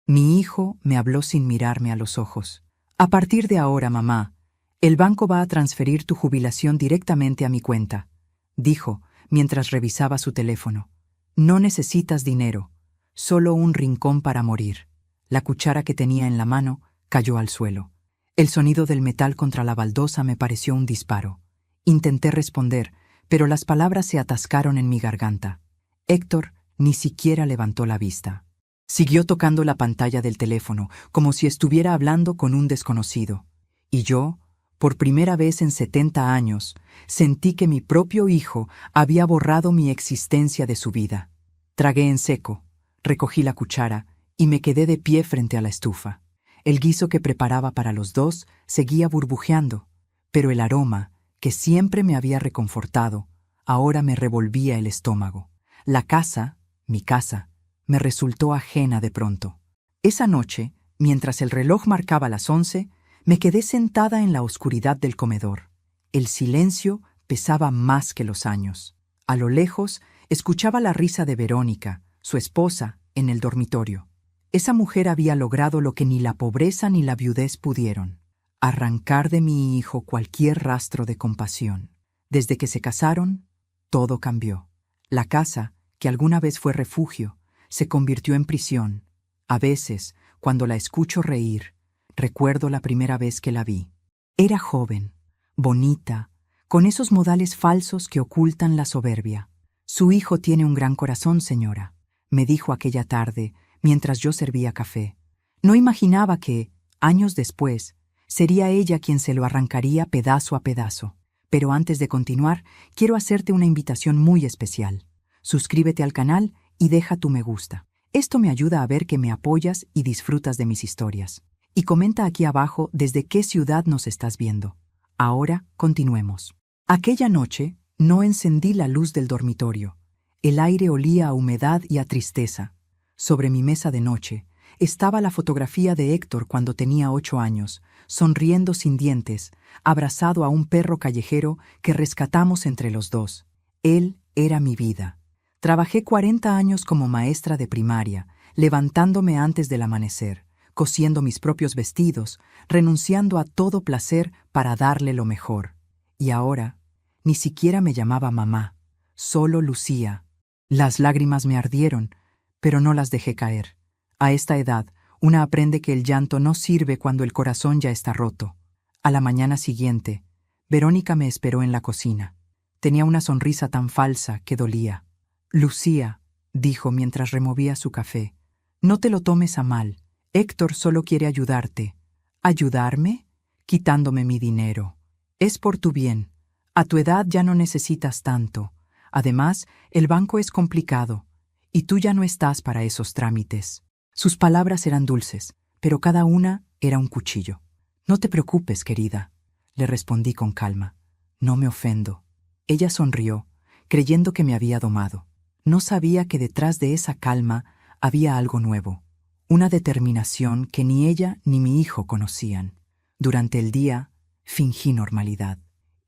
Mi hijo me habló sin mirarme a los ojos. A partir de ahora, mamá, el banco va a transferir tu jubilación directamente a mi cuenta, dijo mientras revisaba su teléfono. No necesitas dinero, solo un rincón para morir. La cuchara que tenía en la mano cayó al suelo. El sonido del metal contra la baldosa me pareció un disparo. Intenté responder, pero las palabras se atascaron en mi garganta. Héctor ni siquiera levantó la vista. Siguió tocando la pantalla del teléfono, como si estuviera hablando con un desconocido. Y yo, por primera vez en 70 años, sentí que mi propio hijo había borrado mi existencia de su vida. Tragué en seco, recogí la cuchara y me quedé de pie frente a la estufa. El guiso que preparaba para los dos seguía burbujeando, pero el aroma, que siempre me había reconfortado, ahora me revolvía el estómago. La casa, mi casa, me resultó ajena de pronto. Esa noche, mientras el reloj marcaba las 11, me quedé sentada en la oscuridad del comedor. El silencio pesaba más que los años. A lo lejos, escuchaba la risa de Verónica, su esposa, en el dormitorio. Esa mujer había logrado lo que ni la pobreza ni la viudez pudieron: arrancar de mi hijo cualquier rastro de compasión. Desde que se casaron, todo cambió. La casa, que alguna vez fue refugio, se convirtió en prisión. A veces, cuando la escucho reír, recuerdo la primera vez que la vi. Era joven, bonita, con esos modales falsos que ocultan la soberbia. «Su hijo tiene un gran corazón, señora», me dijo aquella tarde mientras yo servía café. No imaginaba que, años después, sería ella quien se lo arrancaría pedazo a pedazo. Pero antes de continuar, quiero hacerte una invitación muy especial. Suscríbete al canal y deja tu me gusta. Esto me ayuda a ver que me apoyas y disfrutas de mis historias. Y comenta aquí abajo desde qué ciudad nos estás viendo. Ahora continuemos. Aquella noche no encendí la luz del dormitorio. El aire olía a humedad y a tristeza. Sobre mi mesa de noche estaba la fotografía de Héctor cuando tenía 8 años, sonriendo sin dientes, abrazado a un perro callejero que rescatamos entre los dos. Él era mi vida. Trabajé 40 años como maestra de primaria, levantándome antes del amanecer, cosiendo mis propios vestidos, renunciando a todo placer para darle lo mejor. Y ahora, ni siquiera me llamaba mamá, solo Lucía. Las lágrimas me ardieron, pero no las dejé caer. A esta edad, una aprende que el llanto no sirve cuando el corazón ya está roto. A la mañana siguiente, Verónica me esperó en la cocina. Tenía una sonrisa tan falsa que dolía. «Lucía», dijo mientras removía su café, «no te lo tomes a mal. Héctor solo quiere ayudarte». «¿Ayudarme?», quitándome mi dinero. «Es por tu bien. A tu edad ya no necesitas tanto. Además, el banco es complicado, y tú ya no estás para esos trámites». Sus palabras eran dulces, pero cada una era un cuchillo. «No te preocupes, querida», le respondí con calma. «No me ofendo». Ella sonrió, creyendo que me había domado. No sabía que detrás de esa calma había algo nuevo, una determinación que ni ella ni mi hijo conocían. Durante el día, fingí normalidad.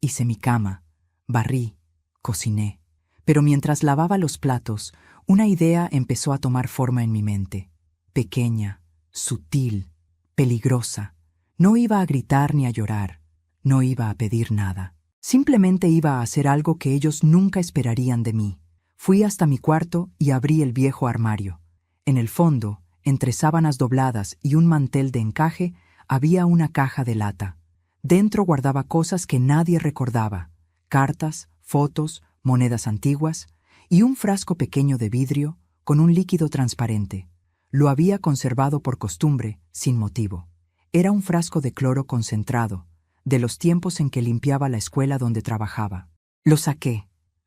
Hice mi cama, barrí, cociné. Pero mientras lavaba los platos, una idea empezó a tomar forma en mi mente. Pequeña, sutil, peligrosa. No iba a gritar ni a llorar. No iba a pedir nada. Simplemente iba a hacer algo que ellos nunca esperarían de mí. Fui hasta mi cuarto y abrí el viejo armario. En el fondo, entre sábanas dobladas y un mantel de encaje, había una caja de lata. Dentro guardaba cosas que nadie recordaba: cartas, fotos, monedas antiguas y un frasco pequeño de vidrio con un líquido transparente. Lo había conservado por costumbre, sin motivo. Era un frasco de cloro concentrado, de los tiempos en que limpiaba la escuela donde trabajaba. Lo saqué.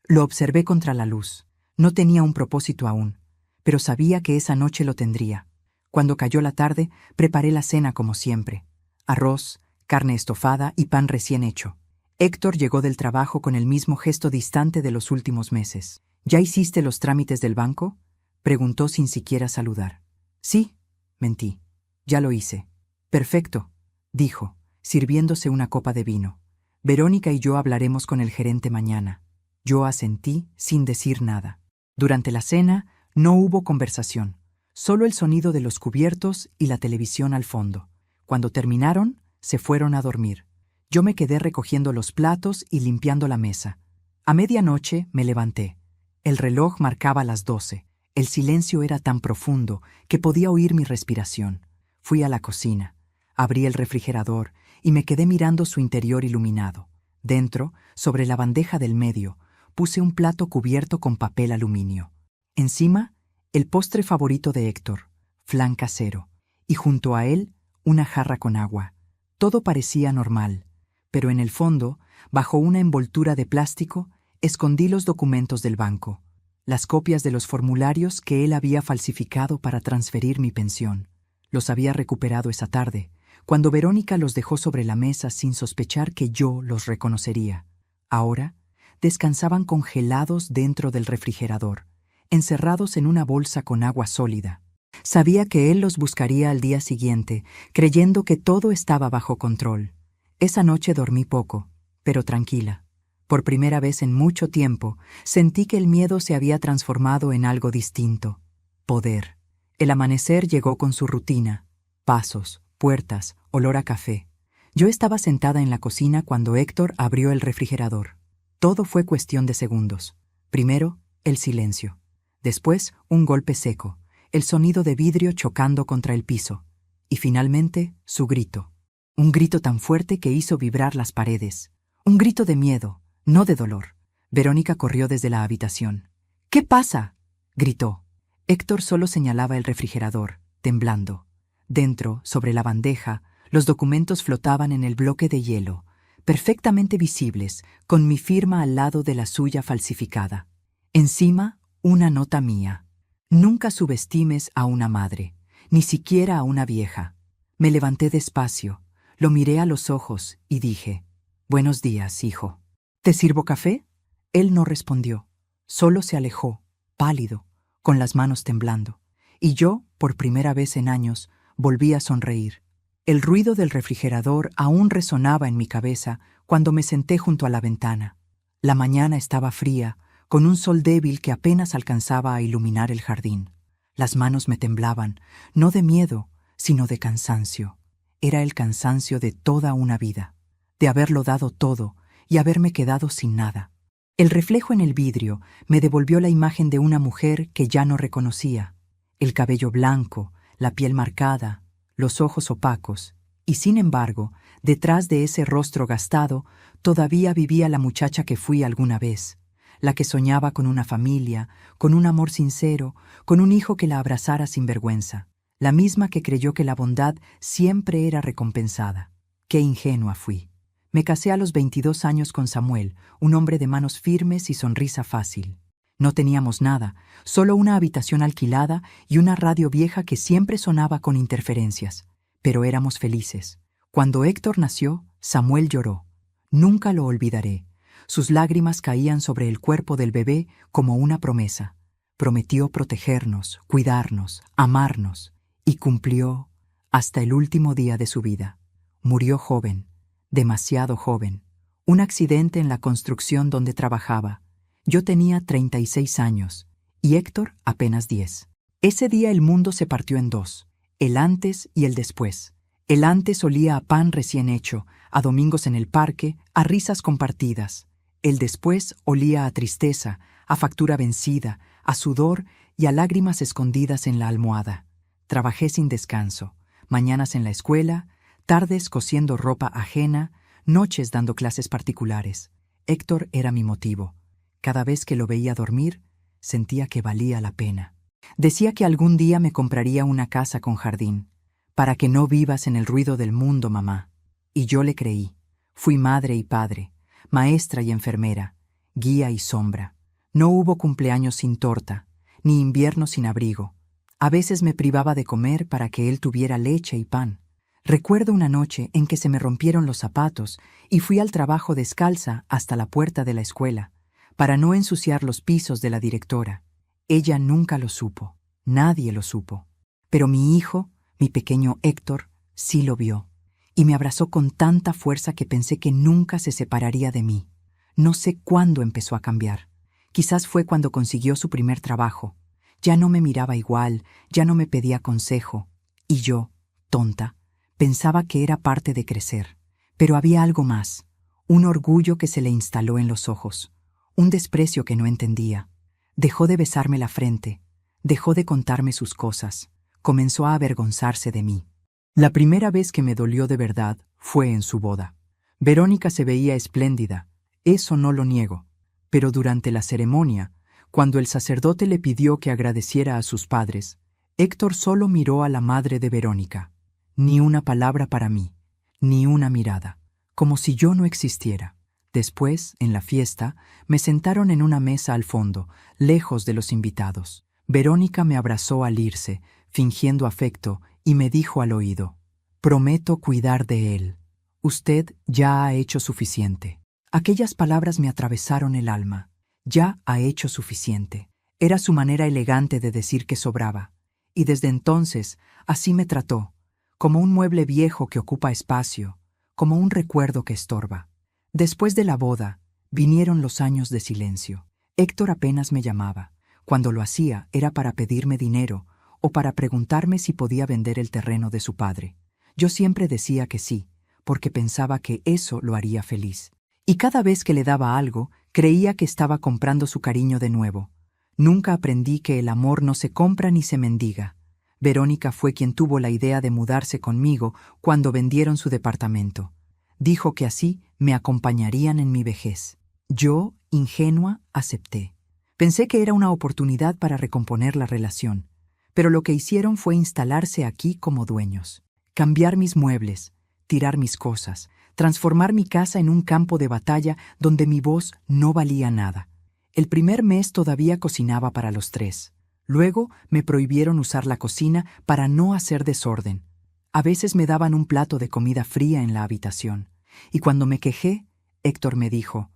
Lo observé contra la luz. No tenía un propósito aún, pero sabía que esa noche lo tendría. Cuando cayó la tarde, preparé la cena como siempre: arroz, carne estofada y pan recién hecho. Héctor llegó del trabajo con el mismo gesto distante de los últimos meses. «¿Ya hiciste los trámites del banco?», preguntó sin siquiera saludar. «Sí», mentí. «Ya lo hice». «Perfecto», dijo, sirviéndose una copa de vino. «Verónica y yo hablaremos con el gerente mañana». Yo asentí sin decir nada. Durante la cena no hubo conversación. Solo el sonido de los cubiertos y la televisión al fondo. Cuando terminaron, se fueron a dormir. Yo me quedé recogiendo los platos y limpiando la mesa. A medianoche me levanté. El reloj marcaba las 12. El silencio era tan profundo que podía oír mi respiración. Fui a la cocina, abrí el refrigerador y me quedé mirando su interior iluminado. Dentro, sobre la bandeja del medio, puse un plato cubierto con papel aluminio. Encima, el postre favorito de Héctor, flan casero, y junto a él, una jarra con agua. Todo parecía normal, pero en el fondo, bajo una envoltura de plástico, escondí los documentos del banco, las copias de los formularios que él había falsificado para transferir mi pensión. Los había recuperado esa tarde, cuando Verónica los dejó sobre la mesa sin sospechar que yo los reconocería. Ahora, descansaban congelados dentro del refrigerador, encerrados en una bolsa con agua sólida. Sabía que él los buscaría al día siguiente, creyendo que todo estaba bajo control. Esa noche dormí poco, pero tranquila. Por primera vez en mucho tiempo, sentí que el miedo se había transformado en algo distinto. Poder. El amanecer llegó con su rutina. Pasos, puertas, olor a café. Yo estaba sentada en la cocina cuando Héctor abrió el refrigerador. Todo fue cuestión de segundos. Primero, el silencio. Después, un golpe seco, el sonido de vidrio chocando contra el piso. Y finalmente, su grito. Un grito tan fuerte que hizo vibrar las paredes. Un grito de miedo, no de dolor. Verónica corrió desde la habitación. «¿Qué pasa?», gritó. Héctor solo señalaba el refrigerador, temblando. Dentro, sobre la bandeja, los documentos flotaban en el bloque de hielo, perfectamente visibles, con mi firma al lado de la suya falsificada. Encima, una nota mía. «Nunca subestimes a una madre, ni siquiera a una vieja». Me levanté despacio, lo miré a los ojos y dije: «Buenos días, hijo». «¿Te sirvo café?». Él no respondió, solo se alejó, pálido, con las manos temblando. Y yo, por primera vez en años, volví a sonreír. El ruido del refrigerador aún resonaba en mi cabeza cuando me senté junto a la ventana. La mañana estaba fría, con un sol débil que apenas alcanzaba a iluminar el jardín. Las manos me temblaban, no de miedo, sino de cansancio. Era el cansancio de toda una vida, de haberlo dado todo y haberme quedado sin nada. El reflejo en el vidrio me devolvió la imagen de una mujer que ya no reconocía. El cabello blanco, la piel marcada, los ojos opacos, y sin embargo, detrás de ese rostro gastado, todavía vivía la muchacha que fui alguna vez, la que soñaba con una familia, con un amor sincero, con un hijo que la abrazara sin vergüenza, la misma que creyó que la bondad siempre era recompensada. Qué ingenua fui. Me casé a los 22 años con Samuel, un hombre de manos firmes y sonrisa fácil. No teníamos nada, solo una habitación alquilada y una radio vieja que siempre sonaba con interferencias. Pero éramos felices. Cuando Héctor nació, Samuel lloró. Nunca lo olvidaré. Sus lágrimas caían sobre el cuerpo del bebé como una promesa. Prometió protegernos, cuidarnos, amarnos, y cumplió hasta el último día de su vida. Murió joven, demasiado joven. Un accidente en la construcción donde trabajaba. Yo tenía 36 años y Héctor apenas 10. Ese día el mundo se partió en dos, el antes y el después. El antes olía a pan recién hecho, a domingos en el parque, a risas compartidas. El después olía a tristeza, a factura vencida, a sudor y a lágrimas escondidas en la almohada. Trabajé sin descanso, mañanas en la escuela, tardes cosiendo ropa ajena, noches dando clases particulares. Héctor era mi motivo. Cada vez que lo veía dormir, sentía que valía la pena. Decía que algún día me compraría una casa con jardín, para que no vivas en el ruido del mundo, mamá. Y yo le creí. Fui madre y padre, maestra y enfermera, guía y sombra. No hubo cumpleaños sin torta, ni invierno sin abrigo. A veces me privaba de comer para que él tuviera leche y pan. Recuerdo una noche en que se me rompieron los zapatos y fui al trabajo descalza hasta la puerta de la escuela, para no ensuciar los pisos de la directora. Ella nunca lo supo, nadie lo supo. Pero mi hijo, mi pequeño Héctor, sí lo vio, y me abrazó con tanta fuerza que pensé que nunca se separaría de mí. No sé cuándo empezó a cambiar. Quizás fue cuando consiguió su primer trabajo. Ya no me miraba igual, ya no me pedía consejo. Y yo, tonta, pensaba que era parte de crecer. Pero había algo más, un orgullo que se le instaló en los ojos, un desprecio que no entendía. Dejó de besarme la frente, dejó de contarme sus cosas, comenzó a avergonzarse de mí. La primera vez que me dolió de verdad fue en su boda. Verónica se veía espléndida, eso no lo niego, pero durante la ceremonia, cuando el sacerdote le pidió que agradeciera a sus padres, Héctor solo miró a la madre de Verónica. Ni una palabra para mí, ni una mirada, como si yo no existiera. Después, en la fiesta, me sentaron en una mesa al fondo, lejos de los invitados. Verónica me abrazó al irse, fingiendo afecto, y me dijo al oído: «Prometo cuidar de él. Usted ya ha hecho suficiente». Aquellas palabras me atravesaron el alma. Ya ha hecho suficiente. Era su manera elegante de decir que sobraba. Y desde entonces, así me trató, como un mueble viejo que ocupa espacio, como un recuerdo que estorba. Después de la boda, vinieron los años de silencio. Héctor apenas me llamaba. Cuando lo hacía, era para pedirme dinero o para preguntarme si podía vender el terreno de su padre. Yo siempre decía que sí, porque pensaba que eso lo haría feliz. Y cada vez que le daba algo, creía que estaba comprando su cariño de nuevo. Nunca aprendí que el amor no se compra ni se mendiga. Verónica fue quien tuvo la idea de mudarse conmigo cuando vendieron su departamento. Dijo que así me acompañarían en mi vejez. Yo, ingenua, acepté. Pensé que era una oportunidad para recomponer la relación, pero lo que hicieron fue instalarse aquí como dueños, cambiar mis muebles, tirar mis cosas, transformar mi casa en un campo de batalla donde mi voz no valía nada. El primer mes todavía cocinaba para los tres. Luego me prohibieron usar la cocina para no hacer desorden. A veces me daban un plato de comida fría en la habitación. Y cuando me quejé, Héctor me dijo: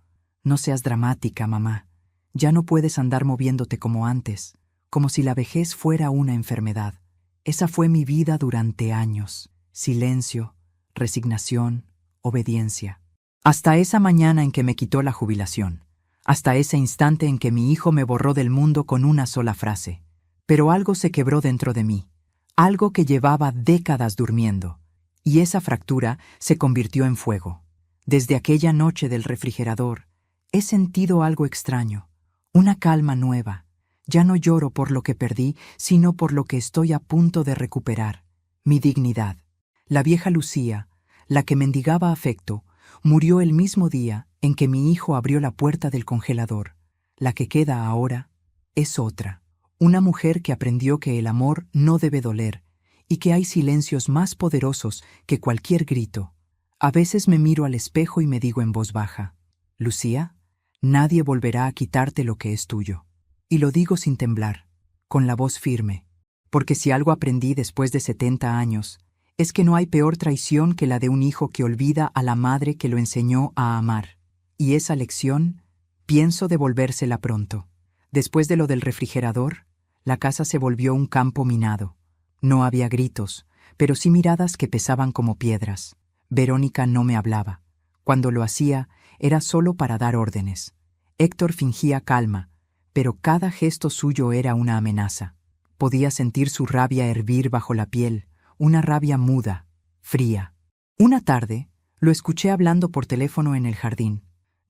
«No seas dramática, mamá. Ya no puedes andar moviéndote como antes, como si la vejez fuera una enfermedad». Esa fue mi vida durante años. Silencio, resignación, obediencia. Hasta esa mañana en que me quitó la jubilación. Hasta ese instante en que mi hijo me borró del mundo con una sola frase. Pero algo se quebró dentro de mí, algo que llevaba décadas durmiendo, y esa fractura se convirtió en fuego. Desde aquella noche del refrigerador, he sentido algo extraño, una calma nueva. Ya no lloro por lo que perdí, sino por lo que estoy a punto de recuperar, mi dignidad. La vieja Lucía, la que mendigaba afecto, murió el mismo día en que mi hijo abrió la puerta del congelador. La que queda ahora es otra. Una mujer que aprendió que el amor no debe doler y que hay silencios más poderosos que cualquier grito. A veces me miro al espejo y me digo en voz baja: «Lucía, nadie volverá a quitarte lo que es tuyo». Y lo digo sin temblar, con la voz firme, porque si algo aprendí después de 70 años, es que no hay peor traición que la de un hijo que olvida a la madre que lo enseñó a amar. Y esa lección, pienso devolvérsela pronto. Después de lo del refrigerador, la casa se volvió un campo minado. No había gritos, pero sí miradas que pesaban como piedras. Verónica no me hablaba. Cuando lo hacía, era solo para dar órdenes. Héctor fingía calma, pero cada gesto suyo era una amenaza. Podía sentir su rabia hervir bajo la piel, una rabia muda, fría. Una tarde, lo escuché hablando por teléfono en el jardín.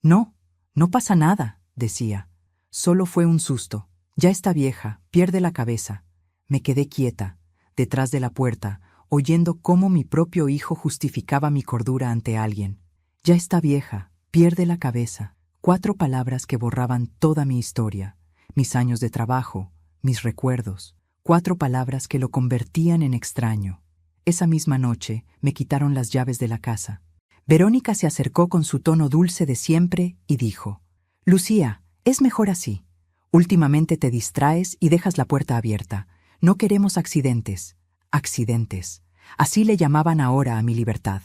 «No, no pasa nada», decía. «Solo fue un susto. Ya está vieja, pierde la cabeza». Me quedé quieta, detrás de la puerta, oyendo cómo mi propio hijo justificaba mi cordura ante alguien. «Ya está vieja, pierde la cabeza». 4 palabras que borraban toda mi historia, mis años de trabajo, mis recuerdos. 4 palabras que lo convertían en extraño. Esa misma noche me quitaron las llaves de la casa. Verónica se acercó con su tono dulce de siempre y dijo: «Lucía, es mejor así. Últimamente te distraes y dejas la puerta abierta. No queremos accidentes». Accidentes. Así le llamaban ahora a mi libertad.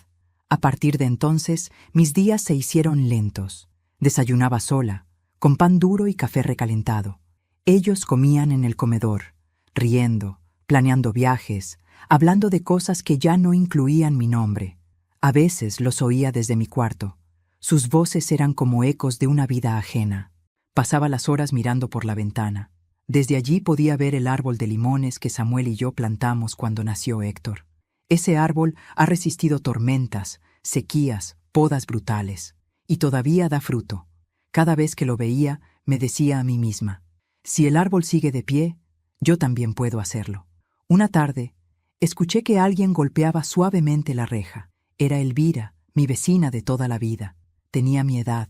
A partir de entonces, mis días se hicieron lentos. Desayunaba sola, con pan duro y café recalentado. Ellos comían en el comedor, riendo, planeando viajes, hablando de cosas que ya no incluían mi nombre. A veces los oía desde mi cuarto. Sus voces eran como ecos de una vida ajena. Pasaba las horas mirando por la ventana. Desde allí podía ver el árbol de limones que Samuel y yo plantamos cuando nació Héctor. Ese árbol ha resistido tormentas, sequías, podas brutales, y todavía da fruto. Cada vez que lo veía, me decía a mí misma, si el árbol sigue de pie, yo también puedo hacerlo. Una tarde, escuché que alguien golpeaba suavemente la reja. Era Elvira, mi vecina de toda la vida. Tenía mi edad,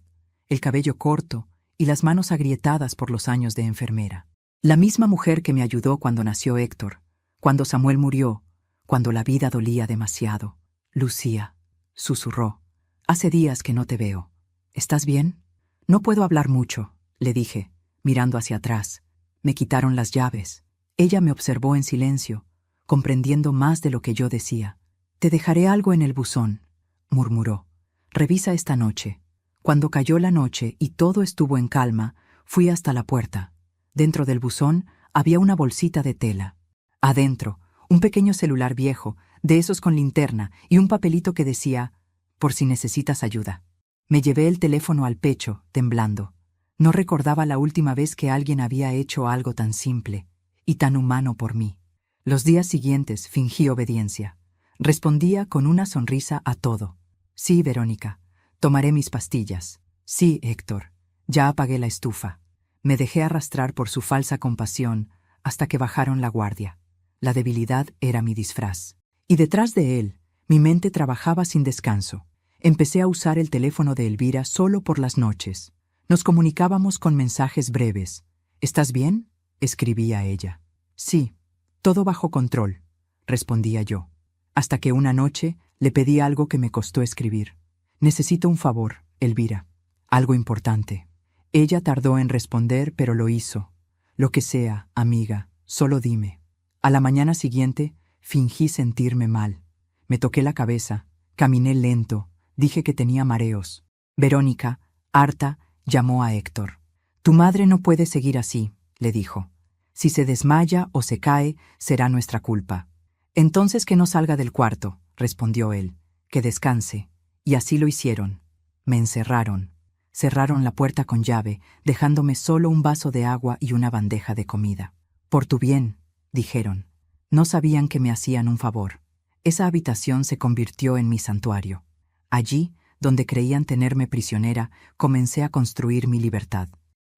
el cabello corto y las manos agrietadas por los años de enfermera. La misma mujer que me ayudó cuando nació Héctor, cuando Samuel murió, cuando la vida dolía demasiado. Lucía, susurró, hace días que no te veo. ¿Estás bien? No puedo hablar mucho, le dije, mirando hacia atrás. Me quitaron las llaves. Ella me observó en silencio, comprendiendo más de lo que yo decía. Te dejaré algo en el buzón, murmuró. Revisa esta noche. Cuando cayó la noche y todo estuvo en calma, fui hasta la puerta. Dentro del buzón había una bolsita de tela. Adentro, un pequeño celular viejo, de esos con linterna, y un papelito que decía, por si necesitas ayuda. Me llevé el teléfono al pecho, temblando. No recordaba la última vez que alguien había hecho algo tan simple y tan humano por mí. Los días siguientes fingí obediencia. Respondía con una sonrisa a todo. Sí, Verónica, tomaré mis pastillas. Sí, Héctor, ya apagué la estufa. Me dejé arrastrar por su falsa compasión hasta que bajaron la guardia. La debilidad era mi disfraz. Y detrás de él, mi mente trabajaba sin descanso. Empecé a usar el teléfono de Elvira solo por las noches. Nos comunicábamos con mensajes breves. ¿Estás bien?, escribía ella. Sí, todo bajo control, respondía yo. Hasta que una noche le pedí algo que me costó escribir. Necesito un favor, Elvira. Algo importante. Ella tardó en responder, pero lo hizo. Lo que sea, amiga, solo dime. A la mañana siguiente, fingí sentirme mal. Me toqué la cabeza, caminé lento, dije que tenía mareos. Verónica, harta, llamó a Héctor. Tu madre no puede seguir así, le dijo. Si se desmaya o se cae, será nuestra culpa. Entonces que no salga del cuarto, respondió él. Que descanse. Y así lo hicieron. Me encerraron. Cerraron la puerta con llave, dejándome solo un vaso de agua y una bandeja de comida. Por tu bien, dijeron. No sabían que me hacían un favor. Esa habitación se convirtió en mi santuario. Allí, donde creían tenerme prisionera, comencé a construir mi libertad.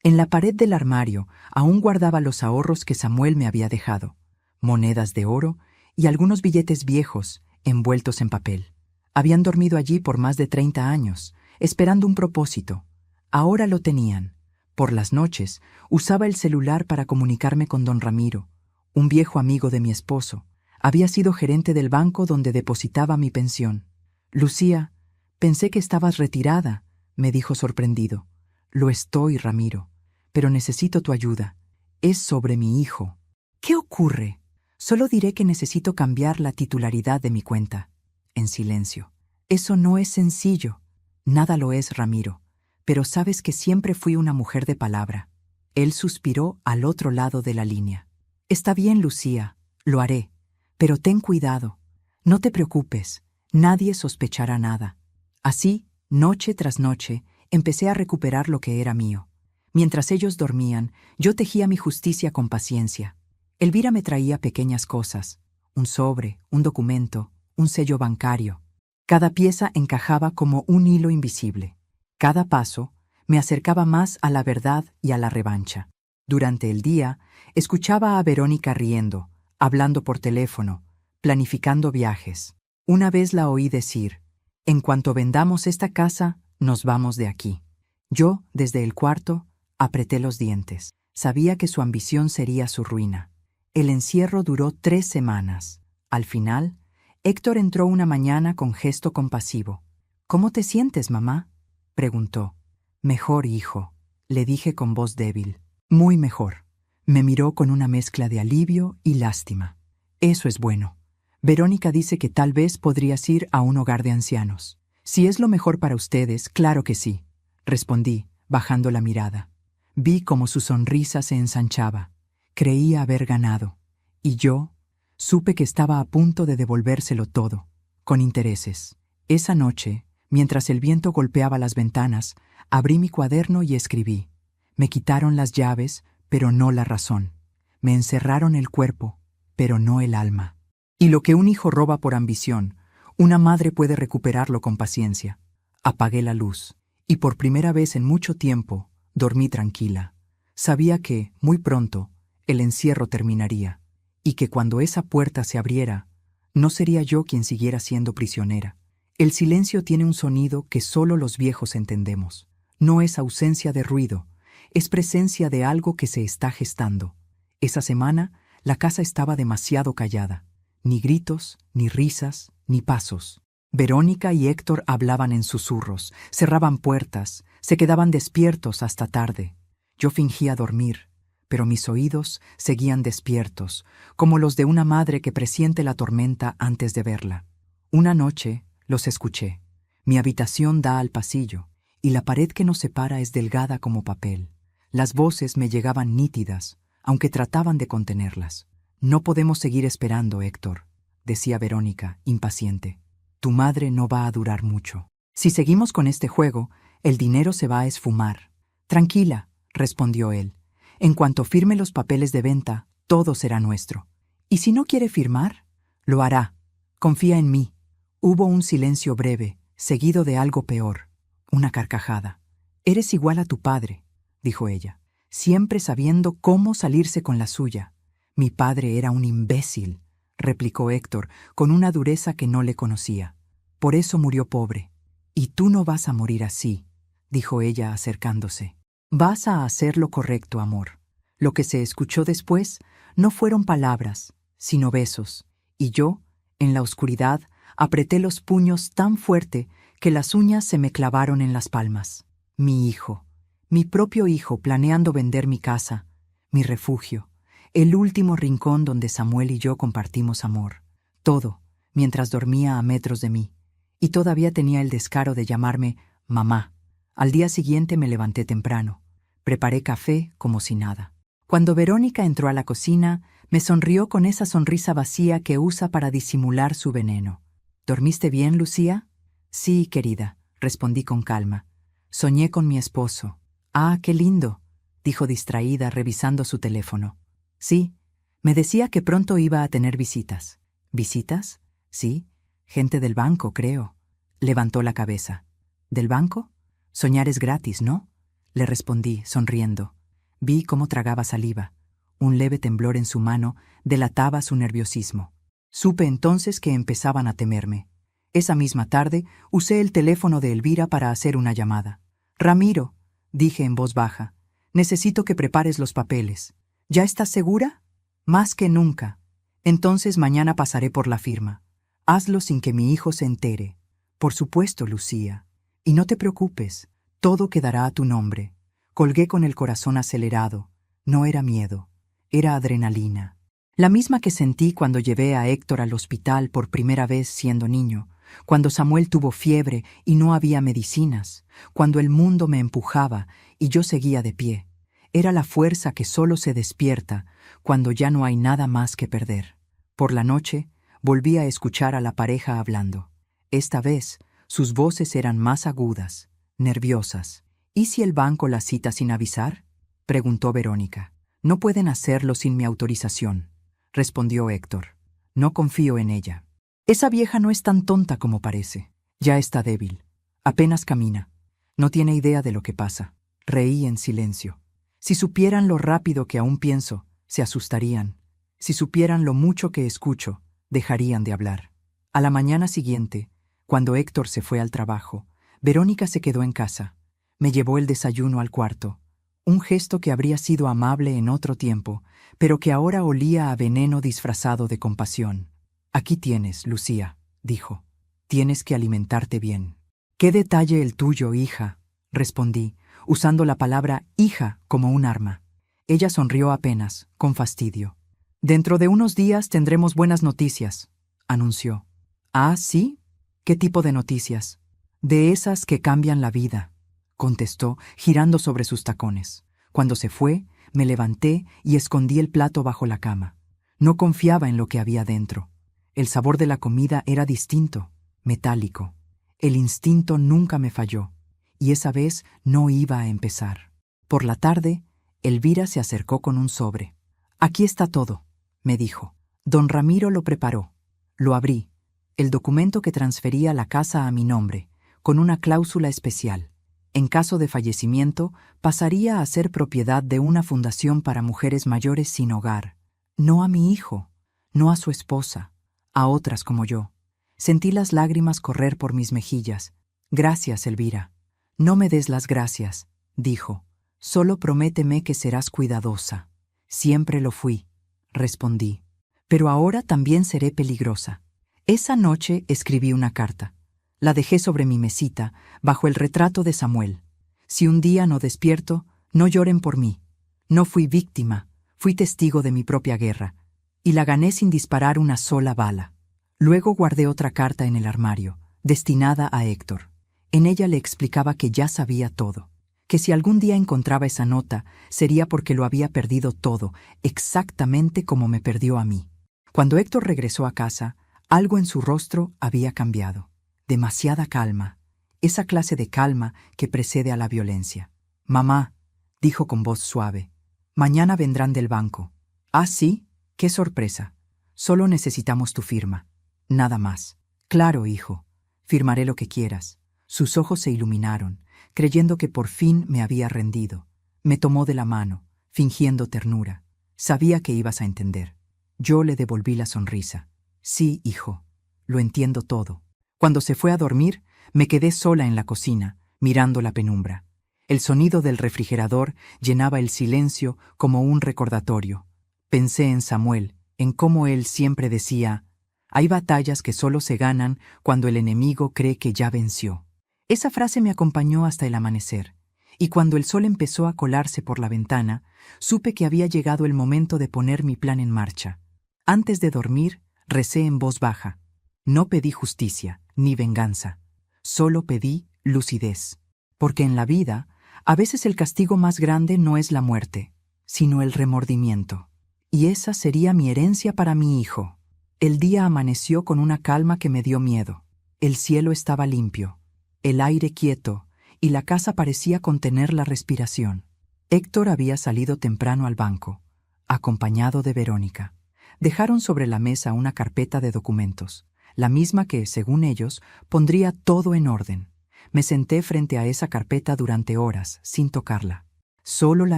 En la pared del armario aún guardaba los ahorros que Samuel me había dejado, monedas de oro y algunos billetes viejos envueltos en papel. Habían dormido allí por más de 30 años, esperando un propósito. Ahora lo tenían. Por las noches usaba el celular para comunicarme con don Ramiro, un viejo amigo de mi esposo. Había sido gerente del banco donde depositaba mi pensión. Lucía, pensé que estabas retirada, me dijo sorprendido. Lo estoy, Ramiro, pero necesito tu ayuda. Es sobre mi hijo. ¿Qué ocurre? Solo diré que necesito cambiar la titularidad de mi cuenta. En silencio. Eso no es sencillo. Nada lo es, Ramiro, pero sabes que siempre fui una mujer de palabra. Él suspiró al otro lado de la línea. Está bien, Lucía, lo haré, pero ten cuidado. No te preocupes, nadie sospechará nada. Así, noche tras noche, empecé a recuperar lo que era mío. Mientras ellos dormían, yo tejía mi justicia con paciencia. Elvira me traía pequeñas cosas, un sobre, un documento, un sello bancario. Cada pieza encajaba como un hilo invisible. Cada paso me acercaba más a la verdad y a la revancha. Durante el día, escuchaba a Verónica riendo, hablando por teléfono, planificando viajes. Una vez la oí decir, en cuanto vendamos esta casa, nos vamos de aquí. Yo, desde el cuarto, apreté los dientes. Sabía que su ambición sería su ruina. El encierro duró 3 semanas. Al final, Héctor entró una mañana con gesto compasivo. ¿Cómo te sientes, mamá?, preguntó. Mejor, hijo, le dije con voz débil. Muy mejor. Me miró con una mezcla de alivio y lástima. Eso es bueno. Verónica dice que tal vez podrías ir a un hogar de ancianos. Si es lo mejor para ustedes, claro que sí, respondí, bajando la mirada. Vi cómo su sonrisa se ensanchaba. Creía haber ganado. Y yo supe que estaba a punto de devolvérselo todo, con intereses. Esa noche, mientras el viento golpeaba las ventanas, abrí mi cuaderno y escribí. Me quitaron las llaves, pero no la razón. Me encerraron el cuerpo, pero no el alma. Y lo que un hijo roba por ambición, una madre puede recuperarlo con paciencia. Apagué la luz, y por primera vez en mucho tiempo dormí tranquila. Sabía que, muy pronto, el encierro terminaría, y que cuando esa puerta se abriera, no sería yo quien siguiera siendo prisionera. El silencio tiene un sonido que solo los viejos entendemos. No es ausencia de ruido, es presencia de algo que se está gestando. Esa semana, la casa estaba demasiado callada. Ni gritos, ni risas, ni pasos. Verónica y Héctor hablaban en susurros, cerraban puertas, se quedaban despiertos hasta tarde. Yo fingía dormir, pero mis oídos seguían despiertos, como los de una madre que presiente la tormenta antes de verla. Una noche los escuché. Mi habitación da al pasillo, y la pared que nos separa es delgada como papel. Las voces me llegaban nítidas, aunque trataban de contenerlas. «No podemos seguir esperando, Héctor», decía Verónica, impaciente. «Tu madre no va a durar mucho. Si seguimos con este juego, el dinero se va a esfumar». «Tranquila», respondió él. «En cuanto firme los papeles de venta, todo será nuestro. ¿Y si no quiere firmar? Lo hará. Confía en mí». Hubo un silencio breve, seguido de algo peor, una carcajada. «Eres igual a tu padre», dijo ella, «siempre sabiendo cómo salirse con la suya». «Mi padre era un imbécil», replicó Héctor, con una dureza que no le conocía. «Por eso murió pobre». «Y tú no vas a morir así», dijo ella acercándose. «Vas a hacer lo correcto, amor». Lo que se escuchó después no fueron palabras, sino besos, y yo, en la oscuridad, apreté los puños tan fuerte que las uñas se me clavaron en las palmas. Mi hijo, mi propio hijo, planeando vender mi casa, mi refugio, el último rincón donde Samuel y yo compartimos amor. Todo, mientras dormía a metros de mí, y todavía tenía el descaro de llamarme mamá. Al día siguiente me levanté temprano. Preparé café como si nada. Cuando Verónica entró a la cocina, me sonrió con esa sonrisa vacía que usa para disimular su veneno. «¿Dormiste bien, Lucía?» «Sí, querida», respondí con calma. «Soñé con mi esposo». «Ah, qué lindo», dijo distraída, revisando su teléfono. «Sí, me decía que pronto iba a tener visitas». «¿Visitas? Sí, gente del banco, creo». Levantó la cabeza. «¿Del banco? Soñar es gratis, ¿no?», le respondí, sonriendo. Vi cómo tragaba saliva. Un leve temblor en su mano delataba su nerviosismo. Supe entonces que empezaban a temerme. Esa misma tarde usé el teléfono de Elvira para hacer una llamada. «Ramiro», dije en voz baja, «necesito que prepares los papeles». «¿Ya estás segura?» «Más que nunca». «Entonces mañana pasaré por la firma. Hazlo sin que mi hijo se entere». «Por supuesto, Lucía. Y no te preocupes, todo quedará a tu nombre». Colgué con el corazón acelerado. No era miedo, era adrenalina. La misma que sentí cuando llevé a Héctor al hospital por primera vez siendo niño, cuando Samuel tuvo fiebre y no había medicinas, cuando el mundo me empujaba y yo seguía de pie. Era la fuerza que solo se despierta cuando ya no hay nada más que perder. Por la noche, volví a escuchar a la pareja hablando. Esta vez, sus voces eran más agudas, nerviosas. «¿Y si el banco la cita sin avisar?», preguntó Verónica. «No pueden hacerlo sin mi autorización», respondió Héctor. «No confío en ella. Esa vieja no es tan tonta como parece. Ya está débil. Apenas camina. No tiene idea de lo que pasa». Reí en silencio. Si supieran lo rápido que aún pienso, se asustarían. Si supieran lo mucho que escucho, dejarían de hablar. A la mañana siguiente, cuando Héctor se fue al trabajo, Verónica se quedó en casa. Me llevó el desayuno al cuarto, un gesto que habría sido amable en otro tiempo, pero que ahora olía a veneno disfrazado de compasión. «Aquí tienes, Lucía», dijo. «Tienes que alimentarte bien». «Qué detalle el tuyo, hija», respondí, usando la palabra hija como un arma. Ella sonrió apenas, con fastidio. «Dentro de unos días tendremos buenas noticias», anunció. «¿Ah, sí? ¿Qué tipo de noticias?» «De esas que cambian la vida», contestó, girando sobre sus tacones. Cuando se fue, me levanté y escondí el plato bajo la cama. No confiaba en lo que había dentro. El sabor de la comida era distinto, metálico. El instinto nunca me falló, y esa vez no iba a empezar. Por la tarde, Elvira se acercó con un sobre. «Aquí está todo», me dijo. Don Ramiro lo preparó. Lo abrí. El documento que transfería la casa a mi nombre, con una cláusula especial. En caso de fallecimiento, pasaría a ser propiedad de una fundación para mujeres mayores sin hogar. No a mi hijo, no a su esposa, a otras como yo. Sentí las lágrimas correr por mis mejillas. «Gracias, Elvira». «No me des las gracias», dijo. «Solo prométeme que serás cuidadosa». «Siempre lo fui», respondí. «Pero ahora también seré peligrosa». Esa noche escribí una carta. La dejé sobre mi mesita, bajo el retrato de Samuel. Si un día no despierto, no lloren por mí. No fui víctima, fui testigo de mi propia guerra, y la gané sin disparar una sola bala. Luego guardé otra carta en el armario, destinada a Héctor. En ella le explicaba que ya sabía todo, que si algún día encontraba esa nota, sería porque lo había perdido todo, exactamente como me perdió a mí. Cuando Héctor regresó a casa, algo en su rostro había cambiado. Demasiada calma, esa clase de calma que precede a la violencia. «Mamá», dijo con voz suave, «mañana vendrán del banco». «Ah, sí, qué sorpresa. Solo necesitamos tu firma. Nada más». «Claro, hijo. Firmaré lo que quieras». Sus ojos se iluminaron, creyendo que por fin me había rendido. Me tomó de la mano, fingiendo ternura. Sabía que ibas a entender. Yo le devolví la sonrisa. «Sí, hijo, lo entiendo todo». Cuando se fue a dormir, me quedé sola en la cocina, mirando la penumbra. El sonido del refrigerador llenaba el silencio como un recordatorio. Pensé en Samuel, en cómo él siempre decía: «Hay batallas que solo se ganan cuando el enemigo cree que ya venció». Esa frase me acompañó hasta el amanecer, y cuando el sol empezó a colarse por la ventana, supe que había llegado el momento de poner mi plan en marcha. Antes de dormir, recé en voz baja. No pedí justicia, ni venganza. Solo pedí lucidez. Porque en la vida, a veces el castigo más grande no es la muerte, sino el remordimiento. Y esa sería mi herencia para mi hijo. El día amaneció con una calma que me dio miedo. El cielo estaba limpio, el aire quieto, y la casa parecía contener la respiración. Héctor había salido temprano al banco, acompañado de Verónica. Dejaron sobre la mesa una carpeta de documentos, la misma que, según ellos, pondría todo en orden. Me senté frente a esa carpeta durante horas, sin tocarla. Solo la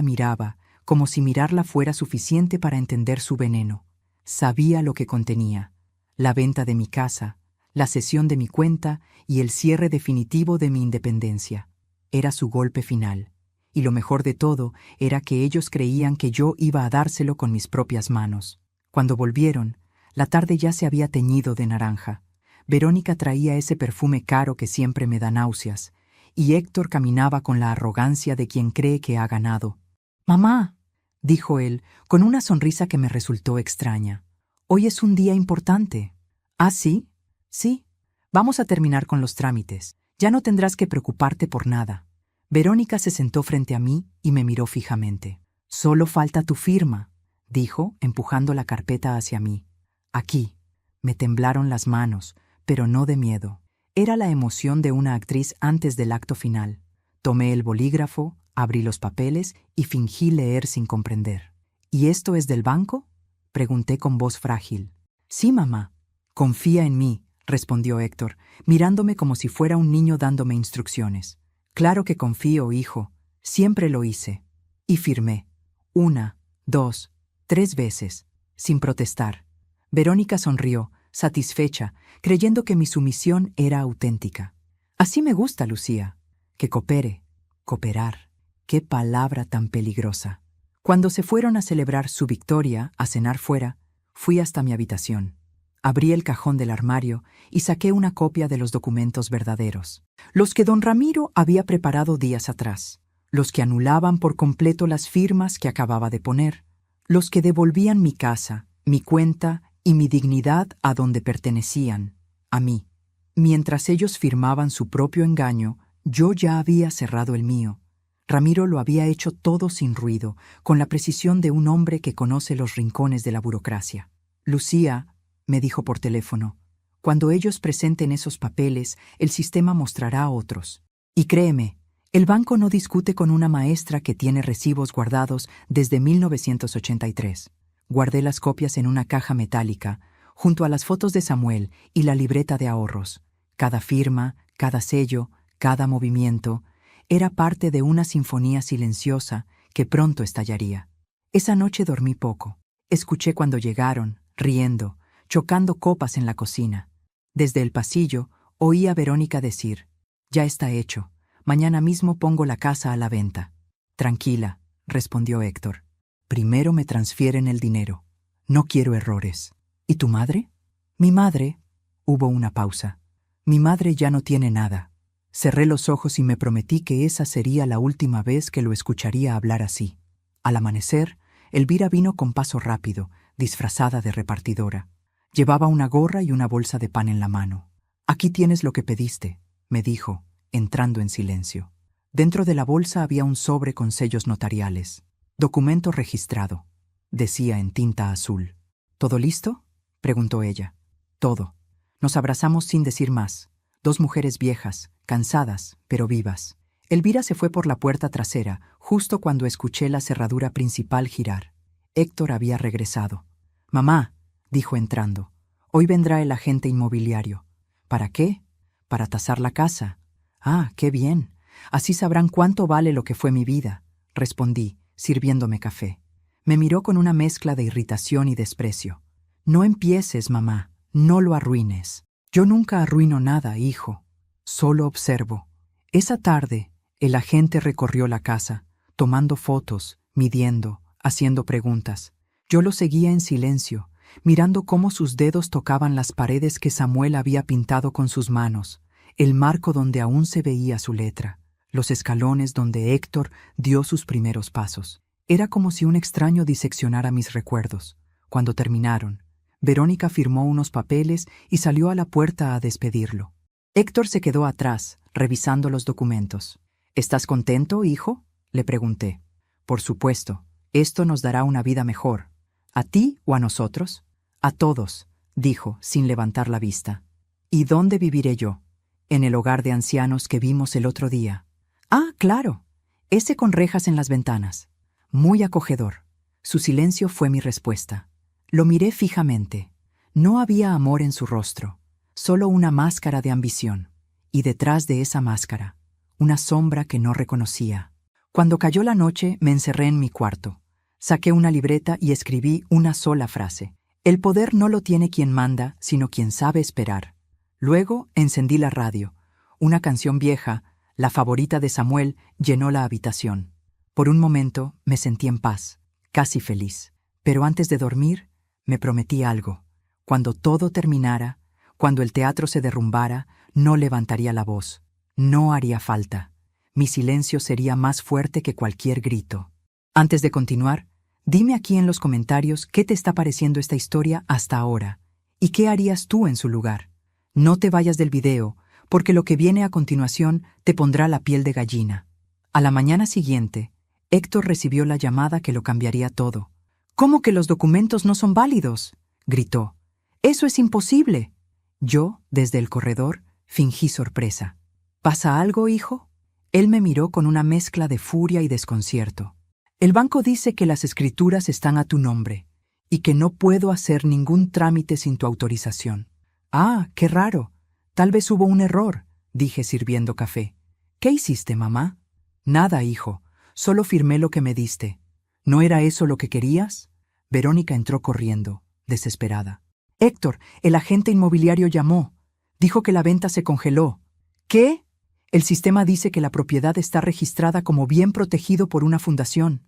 miraba, como si mirarla fuera suficiente para entender su veneno. Sabía lo que contenía: la venta de mi casa, la cesión de mi cuenta y el cierre definitivo de mi independencia. Era su golpe final. Y lo mejor de todo era que ellos creían que yo iba a dárselo con mis propias manos. Cuando volvieron, la tarde ya se había teñido de naranja. Verónica traía ese perfume caro que siempre me da náuseas, y Héctor caminaba con la arrogancia de quien cree que ha ganado. «Mamá», dijo él, con una sonrisa que me resultó extraña, «hoy es un día importante». «¿Ah, sí?» «Sí. Vamos a terminar con los trámites. Ya no tendrás que preocuparte por nada». Verónica se sentó frente a mí y me miró fijamente. «Solo falta tu firma», dijo, empujando la carpeta hacia mí. «Aquí». Me temblaron las manos, pero no de miedo. Era la emoción de una actriz antes del acto final. Tomé el bolígrafo, abrí los papeles y fingí leer sin comprender. «¿Y esto es del banco?», pregunté con voz frágil. «Sí, mamá». «Confía en mí», respondió Héctor, mirándome como si fuera un niño dándome instrucciones. «Claro que confío, hijo. Siempre lo hice». Y firmé. 1, 2, 3 veces, sin protestar. Verónica sonrió, satisfecha, creyendo que mi sumisión era auténtica. «Así me gusta, Lucía. Que coopere. Cooperar. Qué palabra tan peligrosa». Cuando se fueron a celebrar su victoria, a cenar fuera, fui hasta mi habitación. Abrí el cajón del armario y saqué una copia de los documentos verdaderos, los que don Ramiro había preparado días atrás, los que anulaban por completo las firmas que acababa de poner, los que devolvían mi casa, mi cuenta y mi dignidad a donde pertenecían, a mí. Mientras ellos firmaban su propio engaño, yo ya había cerrado el mío. Ramiro lo había hecho todo sin ruido, con la precisión de un hombre que conoce los rincones de la burocracia. «Lucía», me dijo por teléfono, «cuando ellos presenten esos papeles, el sistema mostrará otros. Y créeme, El banco no discute con una maestra que tiene recibos guardados desde 1983. Guardé las copias en una caja metálica, junto a las fotos de Samuel y la libreta de ahorros. Cada firma, cada sello, cada movimiento, era parte de una sinfonía silenciosa que pronto estallaría. Esa noche dormí poco. Escuché cuando llegaron, riendo, chocando copas en la cocina. Desde el pasillo, oí a Verónica decir: «Ya está hecho. Mañana mismo pongo la casa a la venta». «Tranquila», respondió Héctor. «Primero me transfieren el dinero. No quiero errores». «¿Y tu madre?» «Mi madre». Hubo una pausa. «Mi madre ya no tiene nada». Cerré los ojos y me prometí que esa sería la última vez que lo escucharía hablar así. Al amanecer, Elvira vino con paso rápido, disfrazada de repartidora. Llevaba una gorra y una bolsa de pan en la mano. «Aquí tienes lo que pediste», me dijo, entrando en silencio. Dentro de la bolsa había un sobre con sellos notariales. «Documento registrado», decía en tinta azul. «¿Todo listo?», preguntó ella. «Todo». Nos abrazamos sin decir más. Dos mujeres viejas, cansadas, pero vivas. Elvira se fue por la puerta trasera, justo cuando escuché la cerradura principal girar. Héctor había regresado. «Mamá», dijo entrando, «hoy vendrá el agente inmobiliario». «¿Para qué?» «Para tasar la casa». «Ah, qué bien. Así sabrán cuánto vale lo que fue mi vida», respondí, sirviéndome café. Me miró con una mezcla de irritación y desprecio. «No empieces, mamá. No lo arruines». «Yo nunca arruino nada, hijo. Solo observo». Esa tarde, el agente recorrió la casa, tomando fotos, midiendo, haciendo preguntas. Yo lo seguía en silencio, mirando cómo sus dedos tocaban las paredes que Samuel había pintado con sus manos, el marco donde aún se veía su letra, los escalones donde Héctor dio sus primeros pasos. Era como si un extraño diseccionara mis recuerdos. Cuando terminaron, Verónica firmó unos papeles y salió a la puerta a despedirlo. Héctor se quedó atrás, revisando los documentos. «¿Estás contento, hijo?», le pregunté. «Por supuesto. Esto nos dará una vida mejor. ¿A ti o a nosotros?» «A todos», dijo, sin levantar la vista. «¿Y dónde viviré yo?» «En el hogar de ancianos que vimos el otro día». «Ah, claro. Ese con rejas en las ventanas. Muy acogedor». Su silencio fue mi respuesta. Lo miré fijamente. No había amor en su rostro, solo una máscara de ambición. Y detrás de esa máscara, una sombra que no reconocía. Cuando cayó la noche, me encerré en mi cuarto. Saqué una libreta y escribí una sola frase. «El poder no lo tiene quien manda, sino quien sabe esperar». Luego encendí la radio. Una canción vieja, la favorita de Samuel, llenó la habitación. Por un momento me sentí en paz, casi feliz. Pero antes de dormir, me prometí algo. Cuando todo terminara, cuando el teatro se derrumbara, no levantaría la voz. No haría falta. Mi silencio sería más fuerte que cualquier grito. Antes de continuar, dime aquí en los comentarios qué te está pareciendo esta historia hasta ahora y qué harías tú en su lugar. No te vayas del video, porque lo que viene a continuación te pondrá la piel de gallina. A la mañana siguiente, Héctor recibió la llamada que lo cambiaría todo. «¿Cómo que los documentos no son válidos?», gritó. «Eso es imposible». Yo, desde el corredor, fingí sorpresa. «¿Pasa algo, hijo?». Él me miró con una mezcla de furia y desconcierto. «El banco dice que las escrituras están a tu nombre y que no puedo hacer ningún trámite sin tu autorización». «Ah, qué raro. Tal vez hubo un error», dije sirviendo café. «¿Qué hiciste, mamá?». «Nada, hijo. Solo firmé lo que me diste». «¿No era eso lo que querías?». Verónica entró corriendo, desesperada. «Héctor, el agente inmobiliario llamó. Dijo que la venta se congeló». «¿Qué?». «El sistema dice que la propiedad está registrada como bien protegido por una fundación».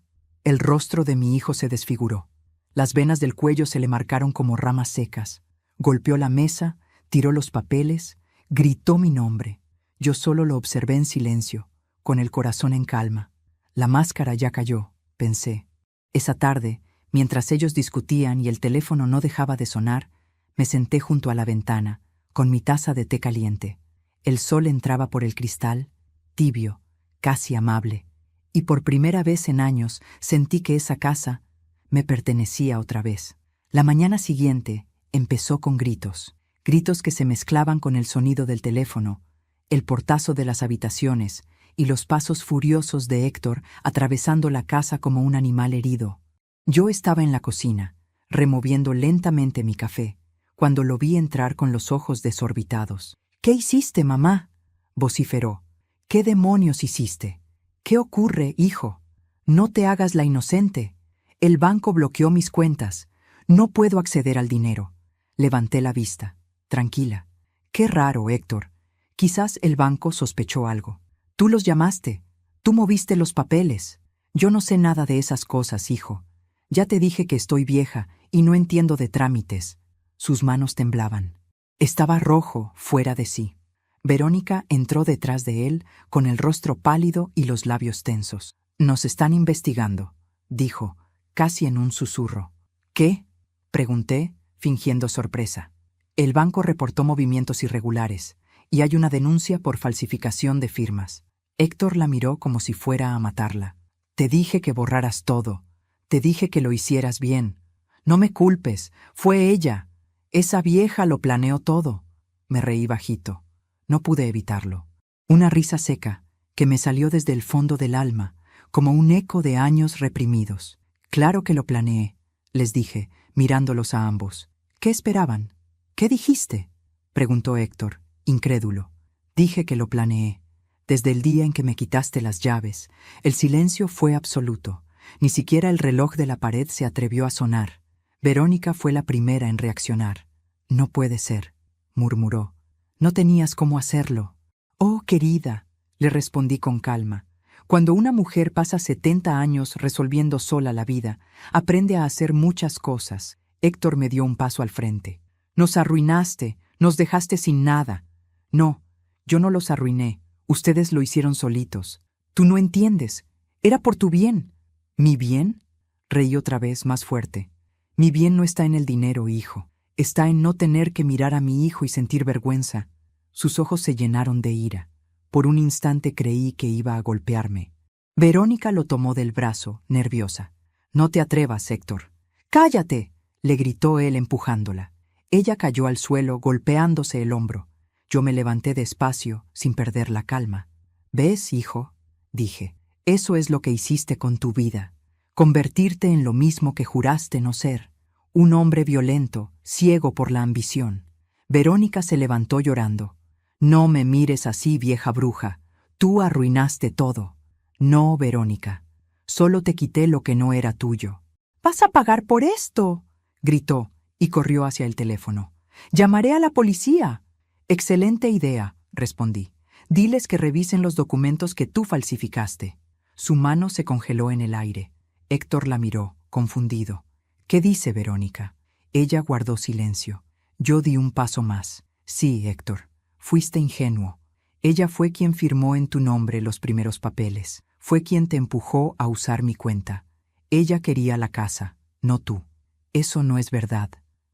El rostro de mi hijo se desfiguró. Las venas del cuello se le marcaron como ramas secas. Golpeó la mesa, tiró los papeles, gritó mi nombre. Yo solo lo observé en silencio, con el corazón en calma. La máscara ya cayó, pensé. Esa tarde, mientras ellos discutían y el teléfono no dejaba de sonar, me senté junto a la ventana, con mi taza de té caliente. El sol entraba por el cristal, tibio, casi amable, y por primera vez en años sentí que esa casa me pertenecía otra vez. La mañana siguiente empezó con gritos que se mezclaban con el sonido del teléfono, el portazo de las habitaciones y los pasos furiosos de Héctor atravesando la casa como un animal herido. Yo estaba en la cocina, removiendo lentamente mi café, cuando lo vi entrar con los ojos desorbitados. «¿Qué hiciste, mamá?», vociferó. «¿Qué demonios hiciste? ¿Qué ocurre, hijo? No te hagas la inocente. El banco bloqueó mis cuentas. No puedo acceder al dinero». Levanté la vista. Tranquila. «Qué raro, Héctor. Quizás el banco sospechó algo. Tú los llamaste. Tú moviste los papeles. Yo no sé nada de esas cosas, hijo. Ya te dije que estoy vieja y no entiendo de trámites». Sus manos temblaban. Estaba rojo, fuera de sí. Verónica entró detrás de él, con el rostro pálido y los labios tensos. «Nos están investigando», dijo, casi en un susurro. «¿Qué?», pregunté, fingiendo sorpresa. «El banco reportó movimientos irregulares, y hay una denuncia por falsificación de firmas». Héctor la miró como si fuera a matarla. «Te dije que borraras todo. Te dije que lo hicieras bien. No me culpes, fue ella. Esa vieja lo planeó todo». Me reí bajito. No pude evitarlo. Una risa seca, que me salió desde el fondo del alma, como un eco de años reprimidos. «Claro que lo planeé», les dije, mirándolos a ambos. «¿Qué esperaban? ¿Qué dijiste?», preguntó Héctor, incrédulo. «Dije que lo planeé. Desde el día en que me quitaste las llaves, el silencio fue absoluto. Ni siquiera el reloj de la pared se atrevió a sonar. Verónica fue la primera en reaccionar. «No puede ser», murmuró. «No tenías cómo hacerlo». «Oh, querida», le respondí con calma. «Cuando una mujer pasa 70 años resolviendo sola la vida, aprende a hacer muchas cosas». Héctor me dio un paso al frente. «Nos arruinaste, nos dejaste sin nada». «No, yo no los arruiné. Ustedes lo hicieron solitos. Tú no entiendes. Era por tu bien». «¿Mi bien?», reí otra vez más fuerte. «Mi bien no está en el dinero, hijo. Está en no tener que mirar a mi hijo y sentir vergüenza». Sus ojos se llenaron de ira. Por un instante creí que iba a golpearme. Verónica lo tomó del brazo, nerviosa. «No te atrevas, Héctor». «¡Cállate!», le gritó él empujándola. Ella cayó al suelo, golpeándose el hombro. Yo me levanté despacio, sin perder la calma. «¿Ves, hijo?», dije. «Eso es lo que hiciste con tu vida. Convertirte en lo mismo que juraste no ser. Un hombre violento, ciego por la ambición». Verónica se levantó llorando. «No me mires así, vieja bruja. Tú arruinaste todo». «No, Verónica. Solo te quité lo que no era tuyo». «¡Vas a pagar por esto!», gritó, y corrió hacia el teléfono. «Llamaré a la policía». «Excelente idea», respondí. «Diles que revisen los documentos que tú falsificaste». Su mano se congeló en el aire. Héctor la miró, confundido. «¿Qué dice Verónica?». Ella guardó silencio. Yo di un paso más. «Sí, Héctor, fuiste ingenuo. Ella fue quien firmó en tu nombre los primeros papeles. Fue quien te empujó a usar mi cuenta. Ella quería la casa, no tú». «Eso no es verdad»,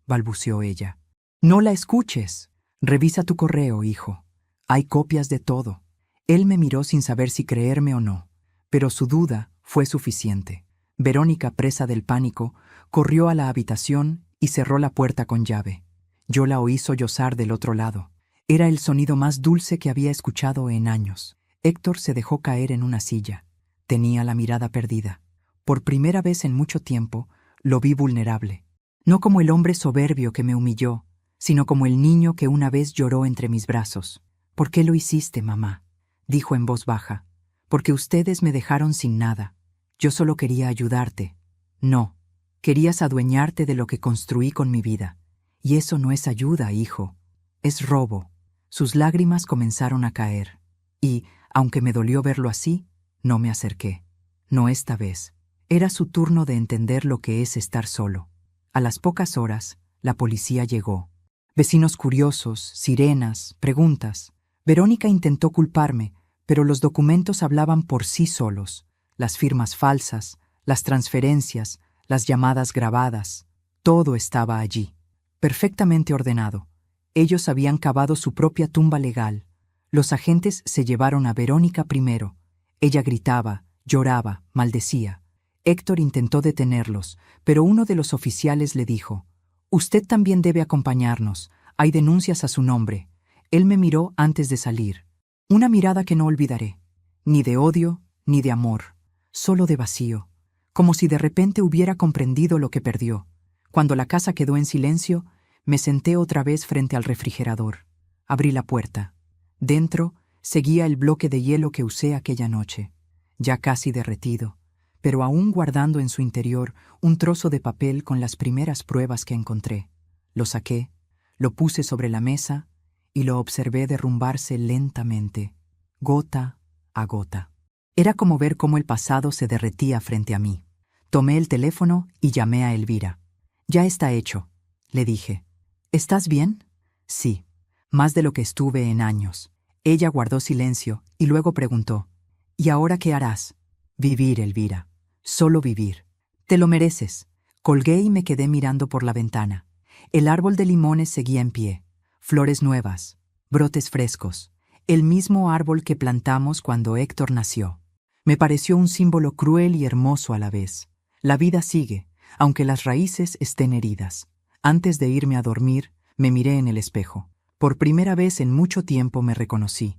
balbuceó ella. «No la escuches. Revisa tu correo, hijo. Hay copias de todo». Él me miró sin saber si creerme o no, pero su duda fue suficiente. Verónica, presa del pánico, corrió a la habitación y cerró la puerta con llave. Yo la oí sollozar del otro lado. Era el sonido más dulce que había escuchado en años. Héctor se dejó caer en una silla. Tenía la mirada perdida. Por primera vez en mucho tiempo, lo vi vulnerable. No como el hombre soberbio que me humilló, sino como el niño que una vez lloró entre mis brazos. «¿Por qué lo hiciste, mamá?», dijo en voz baja. «Porque ustedes me dejaron sin nada. Yo solo quería ayudarte». «No, querías adueñarte de lo que construí con mi vida. Y eso no es ayuda, hijo. Es robo». Sus lágrimas comenzaron a caer. Y, aunque me dolió verlo así, no me acerqué. No esta vez. Era su turno de entender lo que es estar solo. A las pocas horas, la policía llegó. Vecinos curiosos, sirenas, preguntas. Verónica intentó culparme, pero los documentos hablaban por sí solos. Las firmas falsas, las transferencias, las llamadas grabadas. Todo estaba allí, perfectamente ordenado. Ellos habían cavado su propia tumba legal. Los agentes se llevaron a Verónica primero. Ella gritaba, lloraba, maldecía. Héctor intentó detenerlos, pero uno de los oficiales le dijo: «Usted también debe acompañarnos. Hay denuncias a su nombre». Él me miró antes de salir. Una mirada que no olvidaré. Ni de odio, ni de amor, solo de vacío, como si de repente hubiera comprendido lo que perdió. Cuando la casa quedó en silencio, me senté otra vez frente al refrigerador. Abrí la puerta. Dentro seguía el bloque de hielo que usé aquella noche, ya casi derretido, pero aún guardando en su interior un trozo de papel con las primeras pruebas que encontré. Lo saqué, lo puse sobre la mesa y lo observé derrumbarse lentamente, gota a gota. Era como ver cómo el pasado se derretía frente a mí. Tomé el teléfono y llamé a Elvira. «Ya está hecho», le dije. «¿Estás bien?» «Sí, más de lo que estuve en años». Ella guardó silencio y luego preguntó, «¿Y ahora qué harás?» «Vivir, Elvira. Solo vivir. Te lo mereces». Colgué y me quedé mirando por la ventana. El árbol de limones seguía en pie. Flores nuevas, brotes frescos. El mismo árbol que plantamos cuando Héctor nació. Me pareció un símbolo cruel y hermoso a la vez. La vida sigue, aunque las raíces estén heridas. Antes de irme a dormir, me miré en el espejo. Por primera vez en mucho tiempo me reconocí.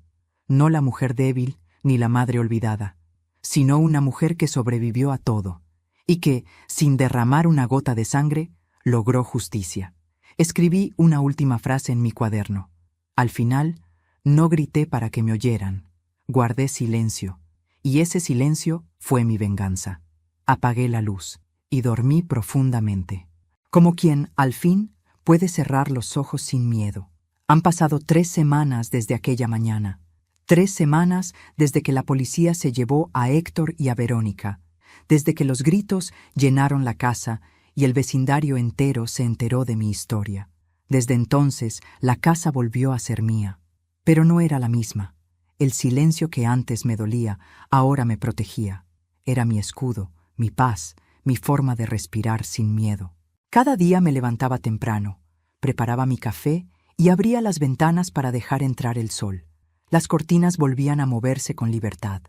No la mujer débil ni la madre olvidada, sino una mujer que sobrevivió a todo y que, sin derramar una gota de sangre, logró justicia. Escribí una última frase en mi cuaderno. Al final, no grité para que me oyeran. Guardé silencio, y ese silencio fue mi venganza. Apagué la luz y dormí profundamente, como quien, al fin, puede cerrar los ojos sin miedo. Han pasado 3 semanas desde aquella mañana. 3 semanas desde que la policía se llevó a Héctor y a Verónica, desde que los gritos llenaron la casa y el vecindario entero se enteró de mi historia. Desde entonces, la casa volvió a ser mía. Pero no era la misma. El silencio que antes me dolía, ahora me protegía. Era mi escudo, mi paz, mi forma de respirar sin miedo. Cada día me levantaba temprano, preparaba mi café y abría las ventanas para dejar entrar el sol. Las cortinas volvían a moverse con libertad.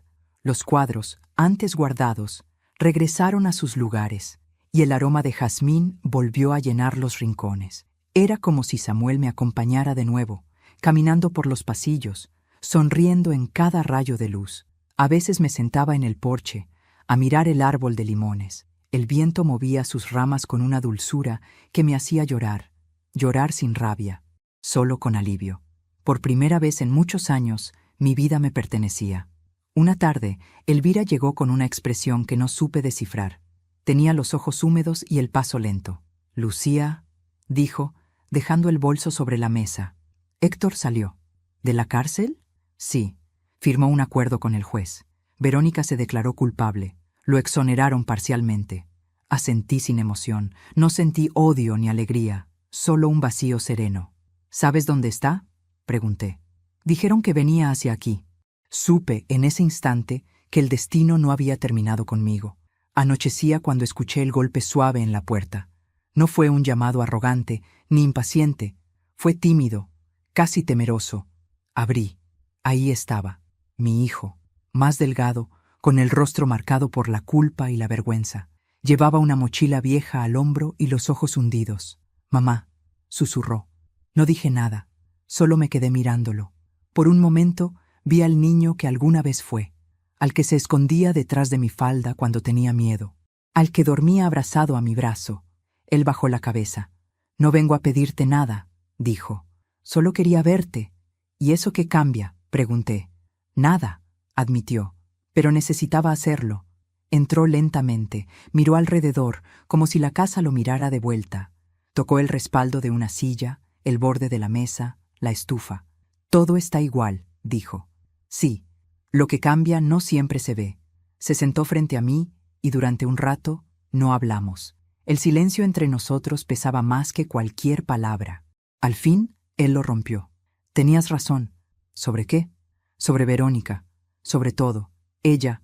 Los cuadros, antes guardados, regresaron a sus lugares, y el aroma de jazmín volvió a llenar los rincones. Era como si Samuel me acompañara de nuevo, caminando por los pasillos, sonriendo en cada rayo de luz. A veces me sentaba en el porche, a mirar el árbol de limones. El viento movía sus ramas con una dulzura que me hacía llorar, llorar sin rabia, solo con alivio. Por primera vez en muchos años, mi vida me pertenecía. Una tarde, Elvira llegó con una expresión que no supe descifrar. Tenía los ojos húmedos y el paso lento. «Lucía», dijo, dejando el bolso sobre la mesa. Héctor salió. ¿De la cárcel? Sí. Firmó un acuerdo con el juez. Verónica se declaró culpable. Lo exoneraron parcialmente. Asentí sin emoción. No sentí odio ni alegría, solo un vacío sereno. ¿Sabes dónde está?, pregunté. Dijeron que venía hacia aquí. Supe en ese instante que el destino no había terminado conmigo. Anochecía cuando escuché el golpe suave en la puerta. No fue un llamado arrogante ni impaciente. Fue tímido, casi temeroso. Abrí. Ahí estaba, mi hijo, más delgado, con el rostro marcado por la culpa y la vergüenza. Llevaba una mochila vieja al hombro y los ojos hundidos. «Mamá», susurró. No dije nada, solo me quedé mirándolo. Por un momento vi al niño que alguna vez fue, al que se escondía detrás de mi falda cuando tenía miedo, al que dormía abrazado a mi brazo. Él bajó la cabeza. «No vengo a pedirte nada», dijo. «Solo quería verte». «¿Y eso qué cambia?», pregunté. «Nada», admitió, «pero necesitaba hacerlo». Entró lentamente, miró alrededor, como si la casa lo mirara de vuelta. Tocó el respaldo de una silla, el borde de la mesa, la estufa. «Todo está igual», dijo. «Sí, lo que cambia no siempre se ve». Se sentó frente a mí y durante un rato no hablamos. El silencio entre nosotros pesaba más que cualquier palabra. Al fin, él lo rompió. «Tenías razón». «¿Sobre qué?» «Sobre Verónica. Sobre todo. Ella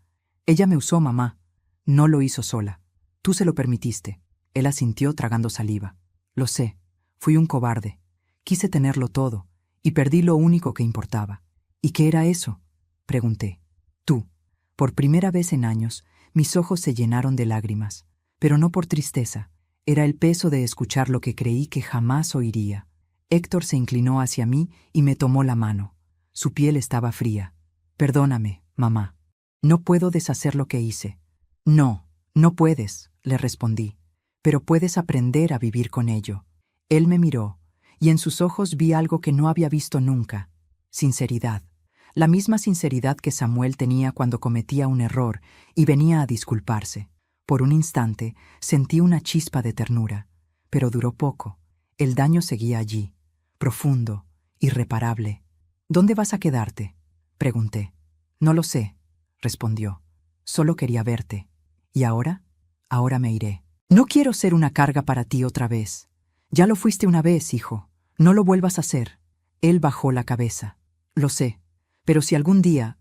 me usó, mamá. No lo hizo sola. Tú se lo permitiste». Él asintió tragando saliva. «Lo sé. Fui un cobarde. Quise tenerlo todo, y perdí lo único que importaba». «¿Y qué era eso?», pregunté. «Tú». Por primera vez en años, mis ojos se llenaron de lágrimas, pero no por tristeza. Era el peso de escuchar lo que creí que jamás oiría. Héctor se inclinó hacia mí y me tomó la mano. Su piel estaba fría. «Perdóname, mamá». No puedo deshacer lo que hice. No, no puedes, le respondí, pero puedes aprender a vivir con ello. Él me miró, y en sus ojos vi algo que no había visto nunca: sinceridad. La misma sinceridad que Samuel tenía cuando cometía un error y venía a disculparse. Por un instante sentí una chispa de ternura, pero duró poco. El daño seguía allí, profundo, irreparable. ¿Dónde vas a quedarte?, pregunté. No lo sé, respondió. Solo quería verte. ¿Y ahora? Ahora me iré. No quiero ser una carga para ti otra vez. Ya lo fuiste una vez, hijo. No lo vuelvas a hacer. Él bajó la cabeza. Lo sé, pero si algún día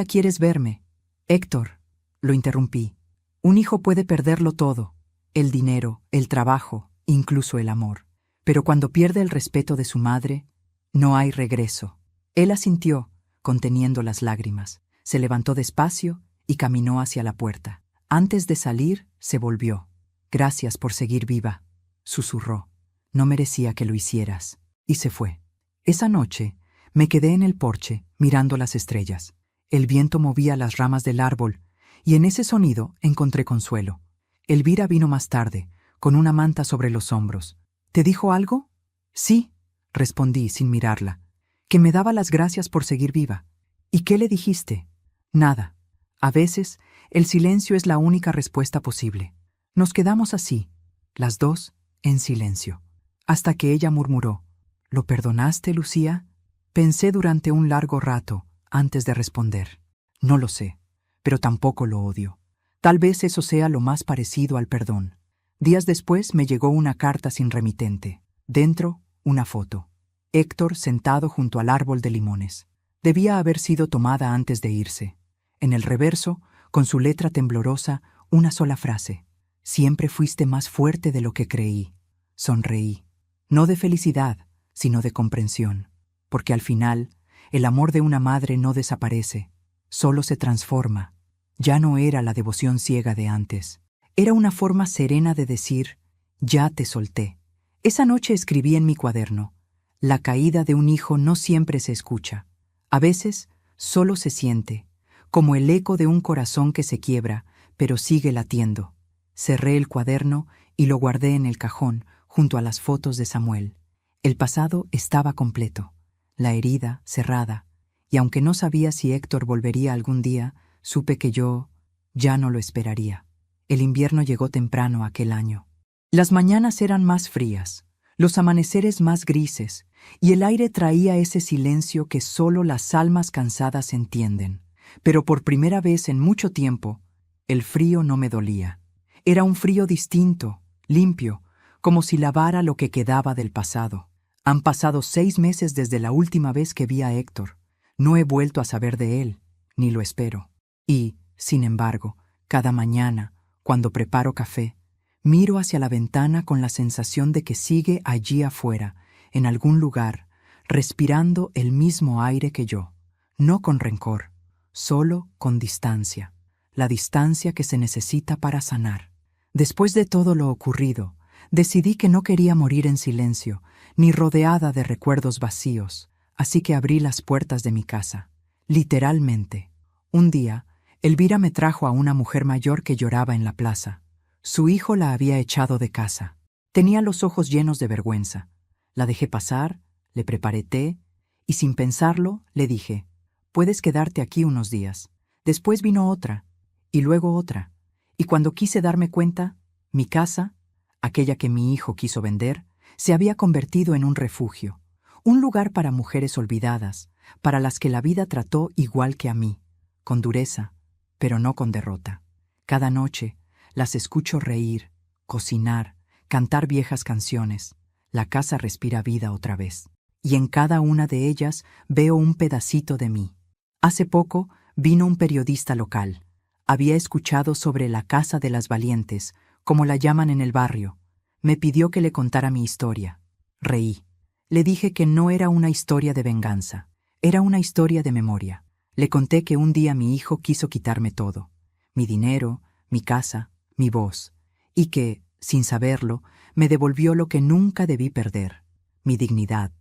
quieres verme... Héctor, lo interrumpí. Un hijo puede perderlo todo: el dinero, el trabajo, incluso el amor. Pero cuando pierde el respeto de su madre, no hay regreso. Él asintió, conteniendo las lágrimas. Se levantó despacio y caminó hacia la puerta. Antes de salir, se volvió. Gracias por seguir viva, susurró. No merecía que lo hicieras. Y se fue. Esa noche, me quedé en el porche, mirando las estrellas. El viento movía las ramas del árbol, y en ese sonido encontré consuelo. Elvira vino más tarde, con una manta sobre los hombros. ¿Te dijo algo? Sí, respondí sin mirarla. Que me daba las gracias por seguir viva. ¿Y qué le dijiste? Nada. A veces, el silencio es la única respuesta posible. Nos quedamos así, las dos, en silencio, hasta que ella murmuró: ¿Lo perdonaste, Lucía? Pensé durante un largo rato antes de responder. No lo sé, pero tampoco lo odio. Tal vez eso sea lo más parecido al perdón. Días después me llegó una carta sin remitente. Dentro, una foto. Héctor sentado junto al árbol de limones. Debía haber sido tomada antes de irse. En el reverso, con su letra temblorosa, una sola frase: Siempre fuiste más fuerte de lo que creí. Sonreí. No de felicidad, sino de comprensión. Porque al final, el amor de una madre no desaparece, solo se transforma. Ya no era la devoción ciega de antes. Era una forma serena de decir: ya te solté. Esa noche escribí en mi cuaderno: la caída de un hijo no siempre se escucha. A veces, solo se siente, como el eco de un corazón que se quiebra, pero sigue latiendo. Cerré el cuaderno y lo guardé en el cajón, junto a las fotos de Samuel. El pasado estaba completo, la herida cerrada, y aunque no sabía si Héctor volvería algún día, supe que yo ya no lo esperaría. El invierno llegó temprano aquel año. Las mañanas eran más frías, los amaneceres más grises, y el aire traía ese silencio que solo las almas cansadas entienden. Pero por primera vez en mucho tiempo, el frío no me dolía. Era un frío distinto, limpio, como si lavara lo que quedaba del pasado. Han pasado 6 meses desde la última vez que vi a Héctor. No he vuelto a saber de él, ni lo espero. Y, sin embargo, cada mañana, cuando preparo café, miro hacia la ventana con la sensación de que sigue allí afuera, en algún lugar, respirando el mismo aire que yo. No con rencor, solo con distancia. La distancia que se necesita para sanar. Después de todo lo ocurrido, decidí que no quería morir en silencio, ni rodeada de recuerdos vacíos, así que abrí las puertas de mi casa. Literalmente. Un día, Elvira me trajo a una mujer mayor que lloraba en la plaza. Su hijo la había echado de casa. Tenía los ojos llenos de vergüenza. La dejé pasar, le preparé té, y sin pensarlo, le dije: «Puedes quedarte aquí unos días». Después vino otra, y luego otra. Y cuando quise darme cuenta, mi casa, aquella que mi hijo quiso vender, se había convertido en un refugio, un lugar para mujeres olvidadas, para las que la vida trató igual que a mí, con dureza, pero no con derrota. Cada noche las escucho reír, cocinar, cantar viejas canciones. La casa respira vida otra vez, y en cada una de ellas veo un pedacito de mí. Hace poco vino un periodista local. Había escuchado sobre la Casa de las Valientes, como la llaman en el barrio. Me pidió que le contara mi historia. Reí. Le dije que no era una historia de venganza, era una historia de memoria. Le conté que un día mi hijo quiso quitarme todo: mi dinero, mi casa, mi voz, y que, sin saberlo, me devolvió lo que nunca debí perder: mi dignidad.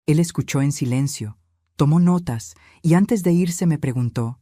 Él escuchó en silencio, tomó notas y antes de irse me preguntó: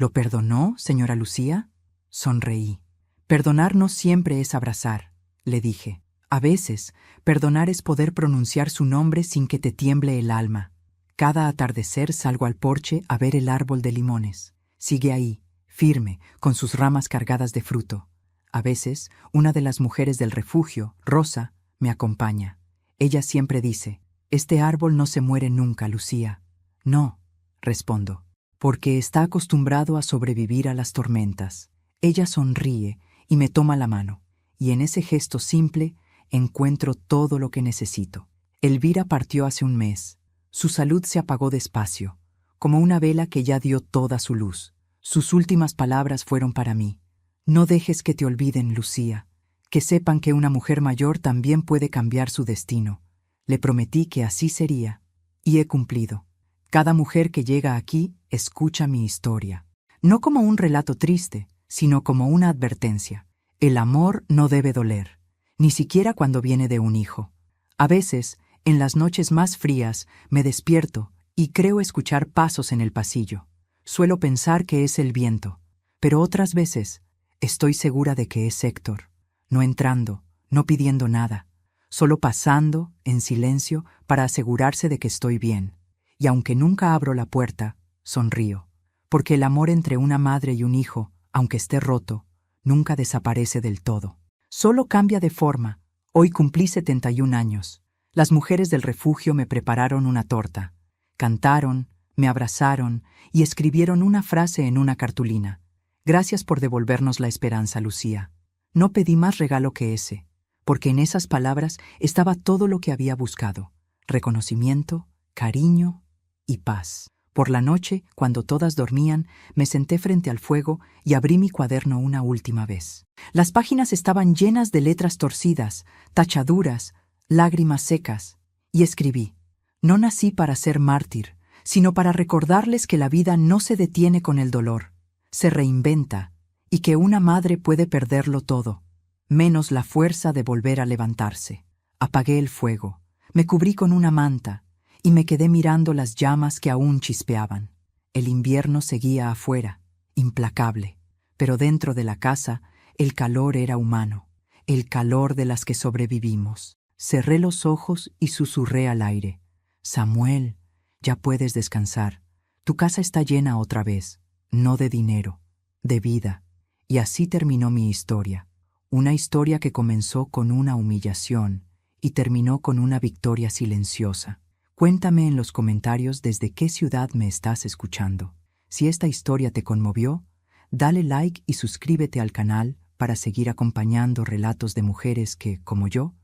¿Lo perdonó, señora Lucía? Sonreí. Perdonar no siempre es abrazar, le dije. A veces, perdonar es poder pronunciar su nombre sin que te tiemble el alma. Cada atardecer salgo al porche a ver el árbol de limones. Sigue ahí, firme, con sus ramas cargadas de fruto. A veces, una de las mujeres del refugio, Rosa, me acompaña. Ella siempre dice: «Este árbol no se muere nunca, Lucía». «No», respondo, «porque está acostumbrado a sobrevivir a las tormentas». Ella sonríe y me toma la mano, y en ese gesto simple encuentro todo lo que necesito. Elvira partió hace un mes. Su salud se apagó despacio, como una vela que ya dio toda su luz. Sus últimas palabras fueron para mí: «No dejes que te olviden, Lucía, que sepan que una mujer mayor también puede cambiar su destino». Le prometí que así sería, y he cumplido. Cada mujer que llega aquí escucha mi historia, no como un relato triste, sino como una advertencia. El amor no debe doler, ni siquiera cuando viene de un hijo. A veces, en las noches más frías, me despierto y creo escuchar pasos en el pasillo. Suelo pensar que es el viento, pero otras veces estoy segura de que es Héctor, no entrando, no pidiendo nada, solo pasando, en silencio, para asegurarse de que estoy bien. Y aunque nunca abro la puerta, sonrío, porque el amor entre una madre y un hijo, aunque esté roto, nunca desaparece del todo. Solo cambia de forma. Hoy cumplí 71 años. Las mujeres del refugio me prepararon una torta. Cantaron, me abrazaron y escribieron una frase en una cartulina: «Gracias por devolvernos la esperanza, Lucía». No pedí más regalo que ese, porque en esas palabras estaba todo lo que había buscado: reconocimiento, cariño y paz. Por la noche, cuando todas dormían, me senté frente al fuego y abrí mi cuaderno una última vez. Las páginas estaban llenas de letras torcidas, tachaduras, lágrimas secas, y escribí: «No nací para ser mártir, sino para recordarles que la vida no se detiene con el dolor, se reinventa, y que una madre puede perderlo todo, menos la fuerza de volver a levantarse». Apagué el fuego, me cubrí con una manta y me quedé mirando las llamas que aún chispeaban. El invierno seguía afuera, implacable, pero dentro de la casa el calor era humano, el calor de las que sobrevivimos. Cerré los ojos y susurré al aire: «Samuel, ya puedes descansar. Tu casa está llena otra vez, no de dinero, de vida». Y así terminó mi historia. Una historia que comenzó con una humillación y terminó con una victoria silenciosa. Cuéntame en los comentarios desde qué ciudad me estás escuchando. Si esta historia te conmovió, dale like y suscríbete al canal para seguir acompañando relatos de mujeres que, como yo,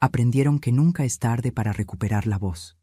aprendieron que nunca es tarde para recuperar la voz.